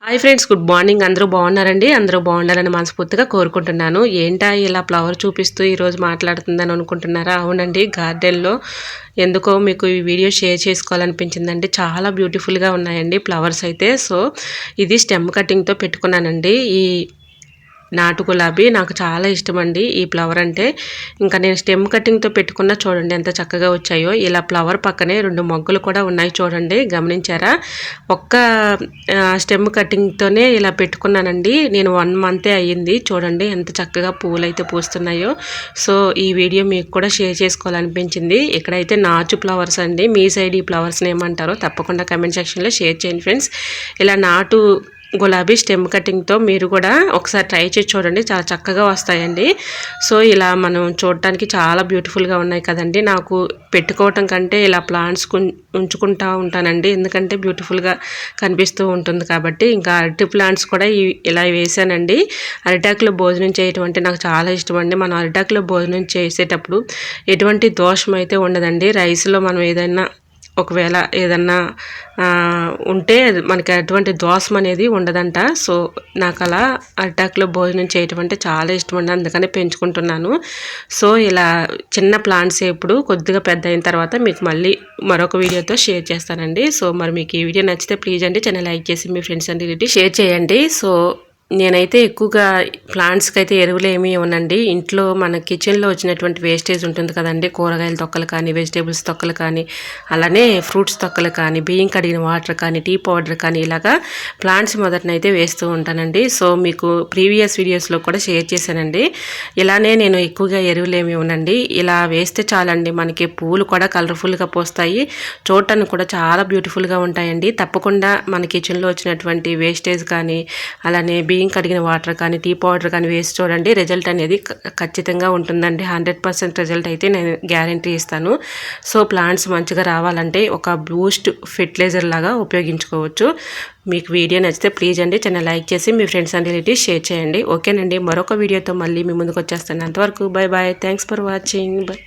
Hi friends, good morning. అందరూ బాగున్నారండి? అందరూ బాగుండాలని మనస్ఫూర్తిగా కోరుకుంటున్నాను. ఏంటా ఇలా ఫ్లవర్ చూపిస్తూ ఈరోజు మాట్లాడుతుందని అనుకుంటున్నారా? అవునండి, గార్డెన్లో ఎందుకో మీకు ఈ వీడియో షేర్ చేసుకోవాలనిపించిందండి. చాలా బ్యూటిఫుల్గా ఉన్నాయండి ఫ్లవర్స్ అయితే. సో ఇది స్టెమ్ కటింగ్తో పెట్టుకున్నానండి. ఈ నాటు గులాబీ నాకు చాలా ఇష్టమండి ఈ ఫ్లవర్ అంటే. ఇంకా నేను స్టెమ్ కటింగ్తో పెట్టుకున్న చూడండి ఎంత చక్కగా వచ్చాయో. ఇలా ఫ్లవర్ పక్కనే 2 మొగ్గలు కూడా ఉన్నాయి చూడండి, గమనించారా? ఒక్క స్టెమ్ కటింగ్తోనే ఇలా పెట్టుకున్నానండి. నేను 1 మంతే అయ్యింది. చూడండి ఎంత చక్కగా పువ్వులు అయితే పూస్తున్నాయో. సో ఈ వీడియో మీకు కూడా షేర్ చేసుకోవాలనిపించింది. ఇక్కడైతే నాచు ఫ్లవర్స్ అండి. మీ సైడ్ ఈ ఫ్లవర్స్ని ఏమంటారో తప్పకుండా కమెంట్ సెక్షన్లో షేర్ చేయండి ఫ్రెండ్స్. ఇలా నాటు గులాబీ స్టెమ్ కటింగ్తో మీరు కూడా ఒకసారి ట్రై చేసి చూడండి, చాలా చక్కగా వస్తాయండి. సో ఇలా మనం చూడటానికి చాలా బ్యూటిఫుల్గా ఉన్నాయి కదండి. నాకు పెట్టుకోవటం కంటే ఇలా ప్లాంట్స్ ఉంచుకుంటూ ఉంటానండి, ఎందుకంటే బ్యూటిఫుల్గా కనిపిస్తూ ఉంటుంది కాబట్టి. ఇంకా అరటి ప్లాంట్స్ కూడా ఇలా వేసానండి. అరిటాకులో భోజనం చేయటం అంటే నాకు చాలా ఇష్టం అండి. మనం అరిటాకులో భోజనం చేసేటప్పుడు ఎటువంటి దోషం అయితే ఉండదండి. రైస్లో మనం ఏదైనా ఒకవేళ ఏదన్నా ఉంటే మనకి అటువంటి దోషం అనేది ఉండదంట. సో నాకు అలా అరిటాకులో భోజనం చేయటం అంటే చాలా ఇష్టం అండి, అందుకని పెంచుకుంటున్నాను. సో ఇలా చిన్న ప్లాంట్స్ ఎప్పుడు కొద్దిగా పెద్ద అయిన తర్వాత మీకు మళ్ళీ మరొక వీడియోతో షేర్ చేస్తానండి. సో మరి మీకు ఈ వీడియో నచ్చితే ప్లీజ్ అండి ఛానల్ లైక్ చేసి మీ ఫ్రెండ్స్ అండ్ రిలేటివ్స్ షేర్ చేయండి. సో నేనైతే ఎక్కువగా ప్లాంట్స్కి అయితే ఎరువులు ఏమీ ఇవ్వనండి. ఇంట్లో మన కిచెన్లో వచ్చినటువంటి వేస్టేజ్ ఉంటుంది కదండి, కూరగాయల తొక్కలు కానీ, వెజిటేబుల్స్ తొక్కలు కానీ, అలానే ఫ్రూట్స్ తొక్కలు కానీ, బియ్యం కడిగిన వాటర్ కానీ, టీ పౌడర్ కానీ, ఇలాగా ప్లాంట్స్ మొదటనైతే వేస్తూ ఉంటానండి. సో మీకు ప్రీవియస్ వీడియోస్లో కూడా షేర్ చేశానండి. ఇలానే నేను ఎక్కువగా ఎరువులు ఏమి ఇవ్వనండి. ఇలా వేస్తే చాలండి, మనకి పూలు కూడా కలర్ఫుల్గా పోస్తాయి, చూడటానికి కూడా చాలా బ్యూటిఫుల్గా ఉంటాయండి. తప్పకుండా మన కిచెన్లో వచ్చినటువంటి వేస్టేజ్ కానీ, అలానే బియ్యం కడిగిన వాటర్ కానీ, టీ పౌడర్ కానీ వేసి చూడండి, రిజల్ట్ అనేది ఖచ్చితంగా ఉంటుందండి. 100% రిజల్ట్ అయితే నేను గ్యారంటీ ఇస్తాను. సో ప్లాంట్స్ మంచిగా రావాలంటే ఒక బూస్ట్ ఫెర్టిలైజర్ లాగా ఉపయోగించుకోవచ్చు. మీకు వీడియో నచ్చితే ప్లీజ్ అండి ఛానల్ లైక్ చేసి మీ ఫ్రెండ్స్ అండ్ రిలేటివ్స్ షేర్ చేయండి. ఓకేనండి, మరొక వీడియోతో మళ్ళీ మీ ముందుకు వచ్చేస్తాను. అంతవరకు bye bye, thanks for watching, by.